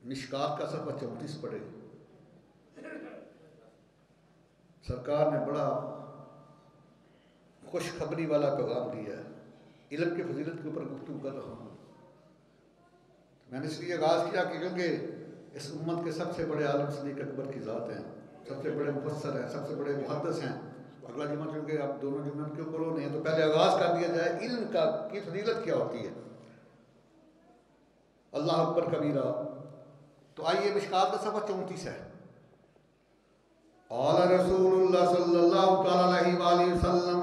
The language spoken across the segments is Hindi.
मिशकात का सफ़ा 34 पढ़े। सरकार ने बड़ा खुशखबरी वाला पैगाम दिया है। इल्म की फजीलत के ऊपर गुफ्तगू कर रहा हूँ। मैंने इसलिए आगाज़ किया कि क्योंकि इस उम्मत के सबसे बड़े आलम सिद्दीक़ अकबर की ज़ात हैं, सबसे बड़े मुफस्सर हैं, सबसे बड़े मुहद्दिस हैं। अगला जुम्मा क्योंकि आप दोनों जुम्मे के ऊपर हो नहीं है, तो पहले आगाज़ कर दिया जाए इल्म का की फजीलत क्या होती है। अल्लाह अकबर कबीरा। तो आइए मिशकात का सफ़ा 34 है। क़ाल रसूलुल्लाह सल्लल्लाहु अलैहि वसल्लम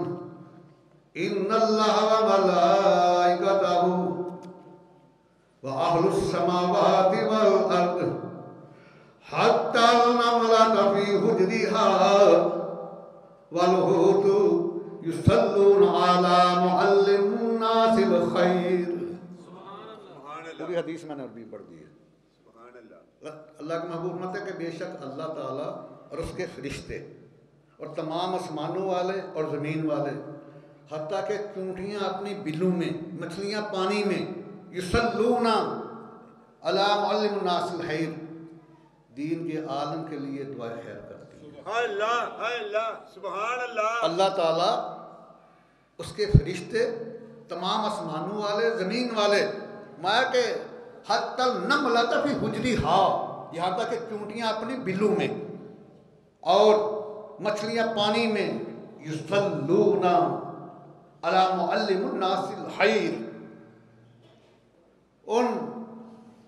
इन्नल्लाह व मलाइकतहु व अहलुस समावाति वल अर्द हत्ता नमलत फी हुजरिहा वल हुतु युसल्लून अला मुअल्लिमिन नासिल खैर। पूरी हदीस मैंने अरबी पढ़ दी है। अल्लाह के महबूब मत है कि बेशक अल्लाह ताला और उसके फरिश्ते और तमाम आसमानों वाले और ज़मीन वाले, हत्ता के चूंटियाँ अपनी बिलों में, मछलियाँ पानी में, युसल्लूना अला मुअल्लिमिन नासिल खैर, दीन के आलम के लिए दुआ खैर करती है। अल्लाह ताला उसके फरिश्ते तमाम आसमानों वाले ज़मीन वाले, माया के हत्तल नमलत फी हुजरिहा, यहाँ तक कि चूंटियाँ अपनी बिलों में और मछलियाँ पानी में, युसल्लूना अला मुअल्लिमिन नासिल खैर, उन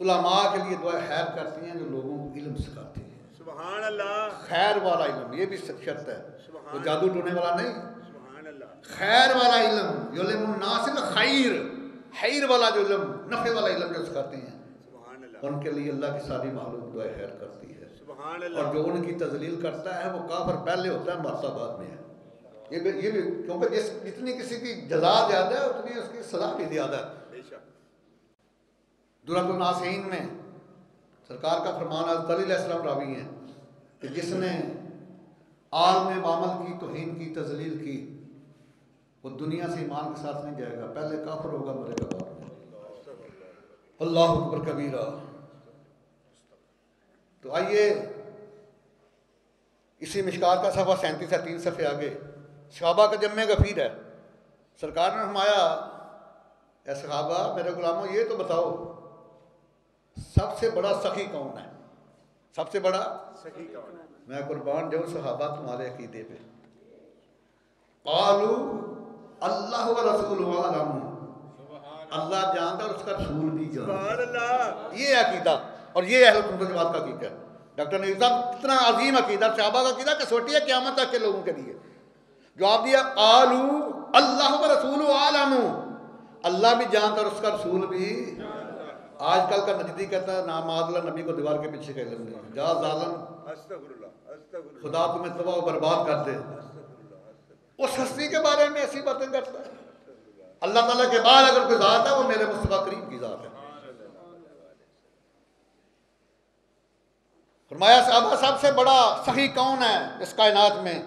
उलमा के लिए दुआ खैर करती हैं जो लोगों को इल्म सिखाते हैं। सुभान अल्लाह। खैर वाला इल्म, ये भी शर्त है, वो जादू टोने वाला नहीं। सुभान अल्लाह। खैर वाला इल्म, युल्लिमुन नासिल खैर, खैर वाला जो इल्म, नफ़े वाला इल्म जो सिखाते हैं, उनके लिए अल्लाह की सारी मालूम दुआ खैर करती है। और जो उनकी तजलील करता है वो काफिर पहले होता है, मरता बाद में है। ये भी क्योंकि जितनी किसी की जज़ा ज़्यादा है उतनी उसकी सज़ा भी ज़्यादा है। दुर्रतुन नासिहीन में सरकार का फरमान हज़रत अली अलैहिस्सलाम रावी हैं कि जिसने आलम मामल की, तौहीन की, तजलील की, वो दुनिया से ईमान के साथ नहीं जाएगा, पहले काफिर होगा, मरेगा बाद में। अल्लाह अकबर कबीरा। तो आइए इसी मिशकात का सफ़ा 37 है, 3 सफ़े आगे। सहाबा का जम्मे गफीर है। सरकार ने फरमाया, ऐ सहाबा मेरे गुलामों ये तो बताओ सबसे बड़ा सखी कौन है? सबसे बड़ा सखी कौन है? मैं कुर्बान जाऊं सहाबा तुम्हारे अकीदे पे। क़ालू अल्लाह व रसूलुहु आलम, अल्लाह जानता और उसका रसूल भी जानता। ये अकीदा और ये अहले सुन्नत वल जमात का अकीदा है। डॉक्टर ने इतना अजीम अकीदा, सहाबा का अकीदा कसौटी है क़यामत तक के लोगों के लिए। जवाब दिया क़ालू अल्लाह व रसूलुहु आलम, अल्लाह भी जानता और उसका रसूल भी। आजकल का नजदी कहता है ना मादला नबी को दीवार के पीछे का इल्म नहीं, जा जालिम खुदा तुम्हें तबाह बर्बाद कर दे, उस हस्ती के बारे में ऐसी बातें करता है। अल्लाह ताला के बाद अगर कोई ज़ात है वो मेरे मुस्तफा करीम की ज़ात है। फरमाया साहबा सबसे बड़ा सही कौन है इस कायनात में?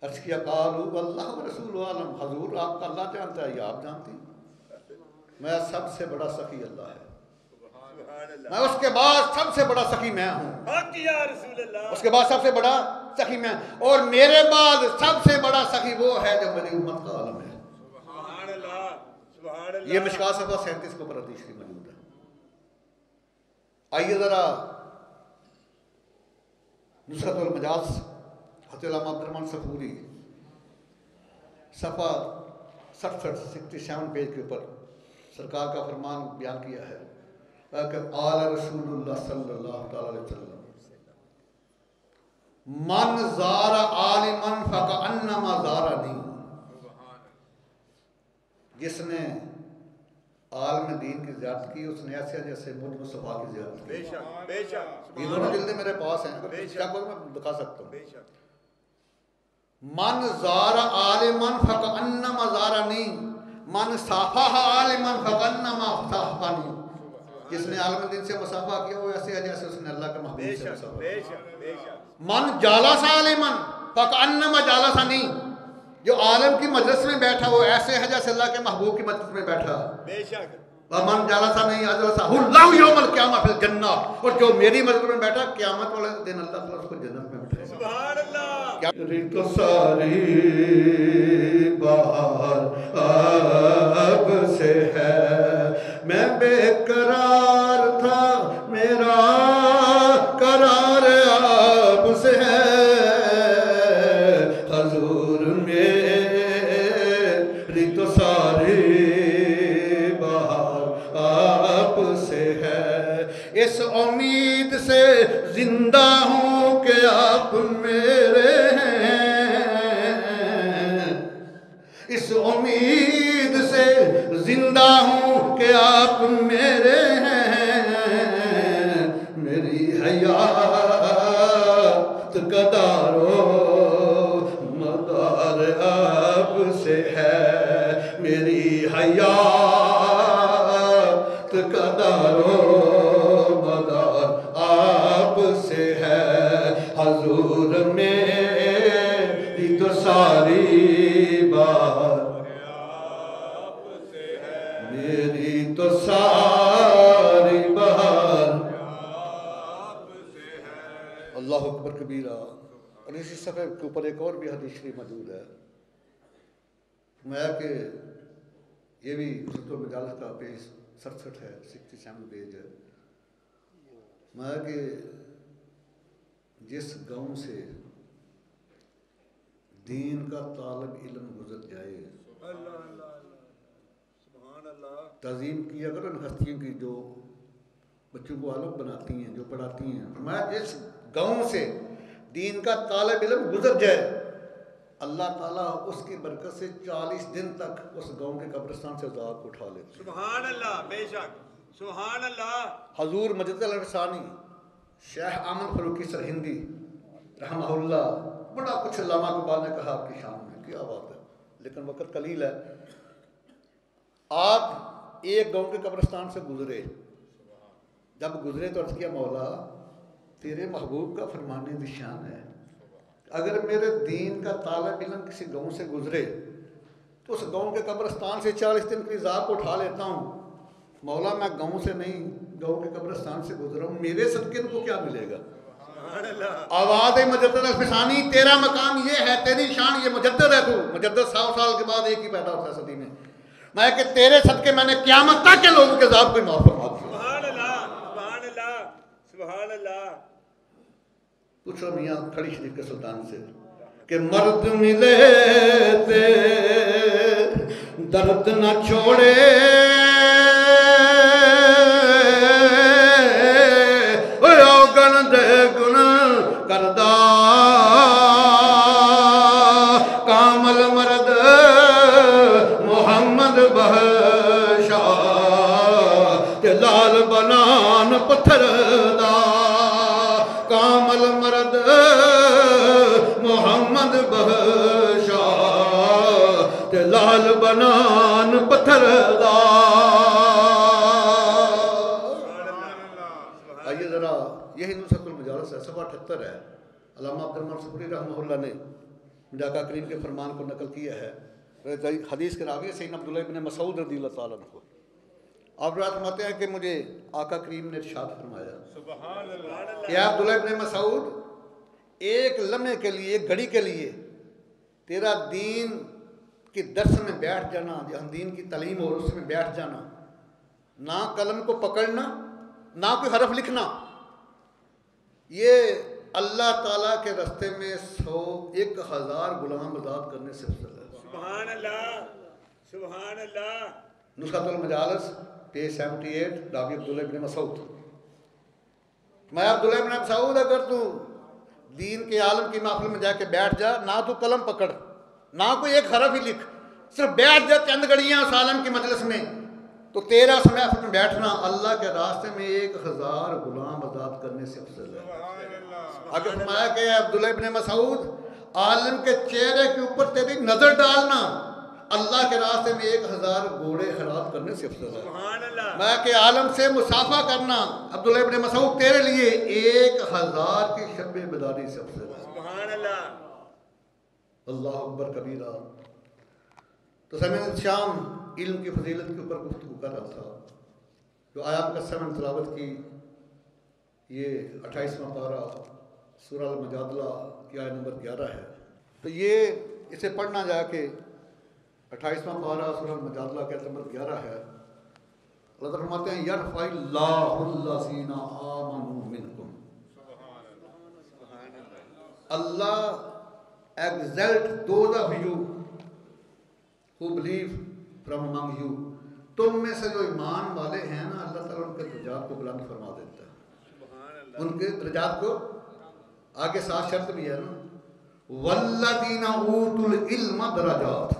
अर्ज़ किया क़ालू अल्लाह व रसूलुहु आलम, हजूर आपका अल्लाह जानता है या आप जानती? मैं सबसे बड़ा सखी अल्लाह है, मैं उसके बाद सबसे बड़ा सखी मैं हूँ, उसके बाद सबसे बड़ा सखी मैं, और मेरे बाद सबसे बड़ा सखी वो है जो मेरी उम्मत का आलम है। ये मिशकात सफ़ा 37 के ऊपर हदीस की मौजूद है। आइए जरा नुसरतुल मजाज हज़रत अब्दुर्रहमान सफूरी सफ़ा 67 पेज के ऊपर सरकार का फरमान बयान किया है कि आला रसूलुल्लाह सल्लल्लाहु अलैहि वसल्लम मन ज़ारा आलिमन फकअन्नमा ज़ारनी, जिसने आलम दीन की ज़ियारत की उसने ऐसे जैसे मुझ मुस्तफ़ा की ज़ियारत की। बेशक बेशक ये दोनों जिल्दें मेरे पास हैं, क्या बोल मैं दिखा सकता हूँ। मन ज़ारा आलिमन फकअन्नमा ज़ारनी, मन साफाह आलिमन फकअन्नमा साफानी, जिसने आलम दीन से मुसाफा किया वो ऐसे है जैसे उसने अल्लाह के महबूब से मुसाफा किया। मन जालसा आलिमन फकअन्नमा जालसानी, जो आलम की मजलिस में बैठा वो ऐसे है जैसे अल्लाह के महबूब की मजलिस में बैठा। बेशक मन जालसा नहीं अजलसा हुल्लाहु यौमल क्या फिल जन्ना, और जो मेरी मस्जिद में बैठा क़यामत वाले दिन अल्लाह ताला उसको जन्नत में बैठाएगा। सुभान अल्लाह। क्या तो सारी बाहर अब से है, मैं बेकरार था मेरा करार अब से है, हजूर मेरी तो सारी बाहर आप से है, इस उम्मीद से जिंदा हूँ कि आप मेरे हैं, इस उम्मीद से जिंदा हूँ कि आप मेरे हैं, मेरी हयात का दारो मदार आप से है, मेरी हयात का दारो मदार आप से है, हजूर मेरी तो सारी बात आप से है, मेरी तो सारी बात आप से है। अल्लाह अकबर कबीरा। और इसी सफ़े के ऊपर एक और भी हदीस शरीफ मौजूद है, मैं कि ये भी सूरह मजालस का पेज 67 है, 67 पेज है, मैं कि जिस गांव से दीन का तालब इल्म गुजर जाए, तज़ीम किया करो इन हस्तियों की जो बच्चों को आलम बनाती हैं, जो पढ़ाती हैं, मैं जिस गांव से दीन का तालब इल्म गुजर जाए, अल्लाह ताला उसकी बरकत से 40 दिन तक उस गांव के कब्रिस्तान से अज़ाब को उठा लेते। सुभान अल्लाह, बेशक सुभान अल्लाह। हजूर मजद अल-रसानी शेख आमन फरूकी सरहिंदी रहमहुल्लाह, बड़ा कुछ अल्लामा इकबाल ने कहा आपकी शान में, क्या बात है, लेकिन वक़्त कलील है। आप एक गांव के कब्रिस्तान से गुजरे, जब गुजरे तो अर्ज़ किया मौला तेरे महबूब का फरमाने दी शान है, अगर मेरे दीन का तालिब इल्म किसी गांव से गुजरे तो उस गांव के कब्रिस्तान से 40 दिन की ज़ाब को उठा लेता हूँ। मौला मैं गांव से नहीं, गांव के कब्रिस्तान से गुजरा हूँ, मेरे सदके को क्या मिलेगा? आवाज़ मुजद्दद अल-फिसानी, तेरा मकाम ये है, तेरी शान ये मुजद्दद है, तू मुजद्दद 100 साल के बाद एक ही पैदा होता है सदी में, मैं कि तेरे सदके मैंने क़यामत तक के लोगों के ज़ाब को माफ़ फरमा दिया। सुभान अल्लाह, सुभान अल्लाह, सुभान अल्लाह। पूछो मियाँ खड़ी शरीफ के सुल्तान से कि मर्द मिले थे दर्द न छोड़े, गण दे गुण करदा कामल मर्द मोहम्मद बहशा ते लाल बनान पत्थर दा, कामल मर्द मोहम्मद बहशा ते लाल बनान पत्थर दा। आइए जरा, यही नुसरतुल मजालिस है, सफ़ा 78 है। अल्लामा अब्दुल सुबरी रहमहुल्लाह ने जाका करीम के फरमान को नकल किया है। हदीस के रावी सैयदना अब्दुल्लाह इब्न मसूद रज़ियल्लाहु ताला अन्हु, आप रात फरमाते हैं कि मुझे आका करीम ने इरशाद फरमाया कि अब्दुल्लाह इब्न मसूद, एक लम्हे के लिए, एक घड़ी के लिए तेरा दीन की दर्स में बैठ जाना, जहाँ दीन की तालीम हो उसमें बैठ जाना, ना कलम को पकड़ना ना कोई हरफ लिखना, ये अल्लाह ताला के रास्ते में 1,000 गुलाम आज़ाद करने से अफजल है। सुभान अल्लाह, सुभान अल्लाह। नुसरतुल मजालिस पेज 78, रावी अब्दुल्लाह इब्न मसूद। मैं अब्दुल्लाह इब्न मसूद, अगर तू दीन के आलम की महफिल में जाके बैठ जा, ना तू कलम पकड़ ना कोई एक हरफ ही लिख, सिर्फ बैठ जा चंद घड़ियाँ उस आलम की मजलिस में, तो तेरा समय में बैठना अल्लाह के रास्ते में 1,000 गुलाम आज़ाद करने से अफजल है। आगे फरमाया कि अब्दुल्लाह इब्न मसूद, आलम के चेहरे के ऊपर तेरी नजर डालना अल्लाह के रास्ते में 1,000 घोड़े खराब करने से अफजल है। मैं के आलम से मुसाफा करना अब्दुल्लाह इब्न मसूद तेरे लिए 1,000 की शब बेदारी से अफजल है। अल्लाह अकबर कबीरा। तो समय शाम इल्म की फजीलत के ऊपर गुफ्तगू कर रहा था, जो आया मुकस्सर में तिलावत की, ये 28वां पारा सूरह अल-मुजादला की आयत नंबर 11 है। तो ये इसे पढ़ना जाके 28वां पारा सूरह अल-मुजादला की आयत नंबर 11 है। अल्लाह फरमाते हैं यरफ़इल्लाहुल्लज़ीना आमनू मिनकुम, अल्लाह exalt those of you who believe from among you, तुम में से जो ईमान वाले हैं ना, अल्लाह ताला उनके दर्जात को बुलंद फरमा देता है। उनके दर्जात को आगे 7 शर्त भी है ना, वल्लज़ीना ऊतुल इल्म दरजात,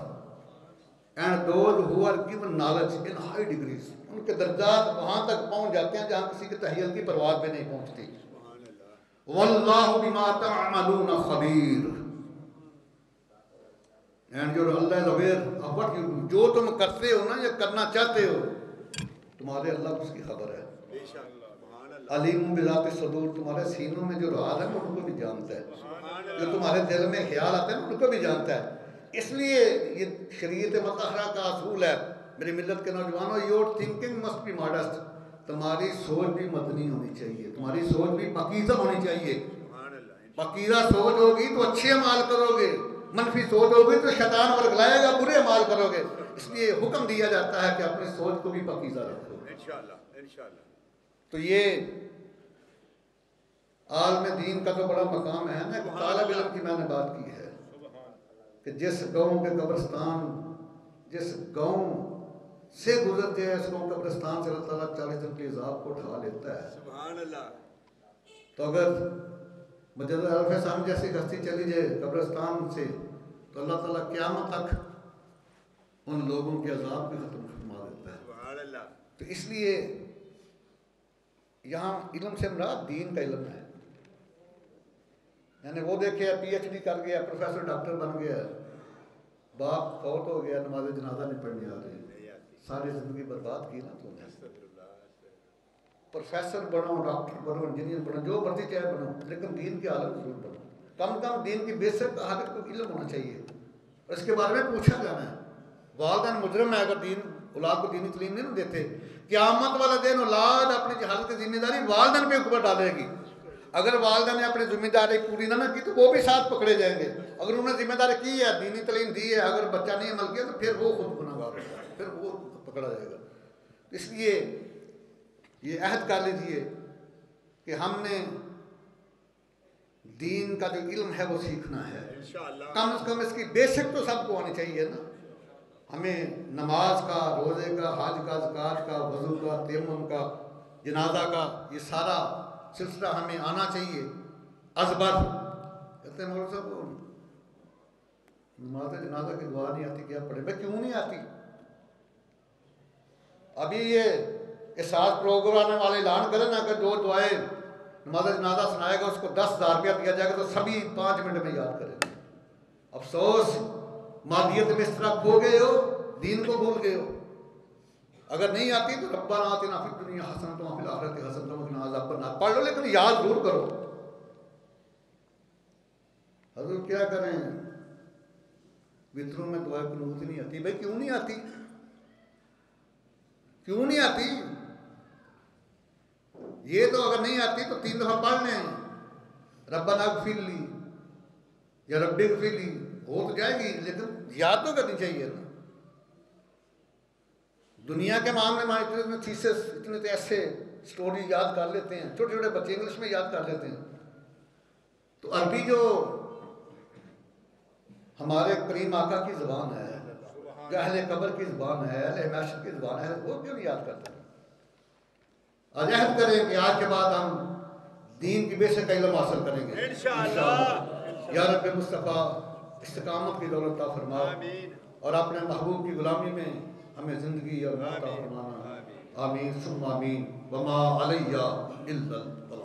and those who are given knowledge in high degrees, उनके दर्जात वहां तक पहुंच जाते हैं जहां किसी के तहय्युल की परवाह भी नहीं पहुंचती। वल्लाहु बिमा तअमलून खबीर, and your Allah is aware of what you do, जो तुम करते हो ना या करना चाहते हो, तुम्हारे अल्लाह को उसकी खबर है। अलीम बिज़ाति सदूर, तुम्हारे सीनों में जो राज है उनको भी जानता है, जो तुम्हारे दिल में ख्याल आते हैं उनको भी जानता है। इसलिए ये शरीयत मुतहरा का असूल है मेरी मिल्लत के नौजवानों, your thinking must be modest, तुम्हारी सोच भी मदनी होनी चाहिए, तुम्हारी सोच भी पकीज़ा होनी चाहिए। पकीज़ा सोच होगी तो अच्छे अमाल करोगे, मनफी सोच होगी तो शैतान वर्गलाएगा, बुरे अमाल करोगे। इसलिए हुक्म दिया जाता है कि अपनी सोच को भी पकीज़ा रखो इंशाअल्लाह इंशाअल्लाह। तो ये आलम दीन का तो बड़ा मकाम है ना। तालिब इल्म की मैंने बात की है कि जिस गाँव के कब्रिस्तान, जिस गाँव से गुजरते हैं उस गाँव कब्रिस्तान से अल्लाह ताला 40 दिन के हिसाब को उठा लेता है। सुभान अल्लाह। तो अगर मजद अल्फ़ जैसी हस्ती चली जाए कब्रिस्तान से तो अल्लाह ताला क़यामत तक उन लोगों के अज़ाब भी ख़त्म फरमा देता है। सुभान अल्लाह। तो इसलिए यहाँ इल्म से मुराद दीन का इल्म है। मैंने वो देखे PhD कर गया, प्रोफेसर डॉक्टर बन गया, बाप फौत हो गया, नमाज जनाजा नहीं पढ़ने आ रही, सारी ज़िंदगी बर्बाद की ना तुमने। प्रोफेसर बनो, डॉक्टर बनो, इंजीनियर बनो, जो मर्जी चाहे बनो, लेकिन दीन के आलम जरूर बनो। कम कम दीन की बेसिक हक़ को इल्म होना चाहिए और इसके बारे में पूछा जाना है। वालिदैन मुजरिम है अगर दीन औलाद को दीनी तालीम नहीं देते, क़यामत वाला दिन औलाद अपनी जहालत की जिम्मेदारी वालिदैन पे ऊपर डालेगी। अगर वालिदैन ने अपनी जिम्मेदारी पूरी ना की तो वो भी साथ पकड़े जाएंगे। अगर उन्होंने जिम्मेदारी की है, दीनी तालीम दी है, अगर बच्चा नहीं अमल किया तो फिर वो खुद गुनहगार होगा, फिर वो पकड़ा जाएगा। इसलिए ये अहद कर लीजिए कि हमने दीन का जो इल्म है वो सीखना है। कम से कम इसकी बेसिक तो सबको आनी चाहिए ना। हमें नमाज का, रोज़े का, हज का, ज़कात का, वज़ू का, तयम्मुम का, जनाजा का, ये सारा सिलसिला हमें आना चाहिए। अज़बर कहते हैं मौलवी साहब नमाज जनाजा की दुआ नहीं आती, क्या पढ़े? भाई क्यों नहीं आती? अभी ये एहसास प्रोग्राम वाले ऐलान करें ना कि जो दुआएं नमाज जनाजा सुनाएगा उसको 10,000 रुपया दिया जाएगा तो सभी 5 मिनट में याद करेंगे। अफसोस मादियत में इस तरह खो गए हो, दीन को भूल गए हो। अगर नहीं आती तो रब्बना आतिना फिद दुनिया हसनतम व फिल आखिरति हसनतम व क़िना अज़ाबन नार पढ़ लो, लेकिन याद जरूर करो। हज़रत क्या करें, वित्रों में दुआ कुनूत नहीं आती। भाई क्यों नहीं आती? क्यों नहीं आती? ये तो अगर नहीं आती तो 3 दफा पढ़ लें, रब्बना इग़फिरली या रब्बी इग़फिरली, हो तो जाएगी, लेकिन याद तो करनी चाहिए ना। दुनिया के मामले में इतने थीसिस, इतने ऐसे स्टोरी याद कर लेते हैं, छोटे छोटे बच्चे इंग्लिश में याद कर लेते हैं। तो अरबी जो हमारे करीम आका की ज़बान है, जो अहले कब्र की ज़बान है, अहले महशर की ज़बान है, वो क्यों नहीं याद करते? अहद करें कि आज के बाद हम दीन की बेसिक का इल्म हासिल करेंगे इंशाअल्लाह। या रब्बे मुस्तफ़ा इस्तिकामत की दौलत अता फरमा और अपने महबूब की गुलामी में हमें ज़िंदगी और मौत अता फरमाना। आमीन सुम्मा आमीन। वमा अलैया इल्लल बलाग।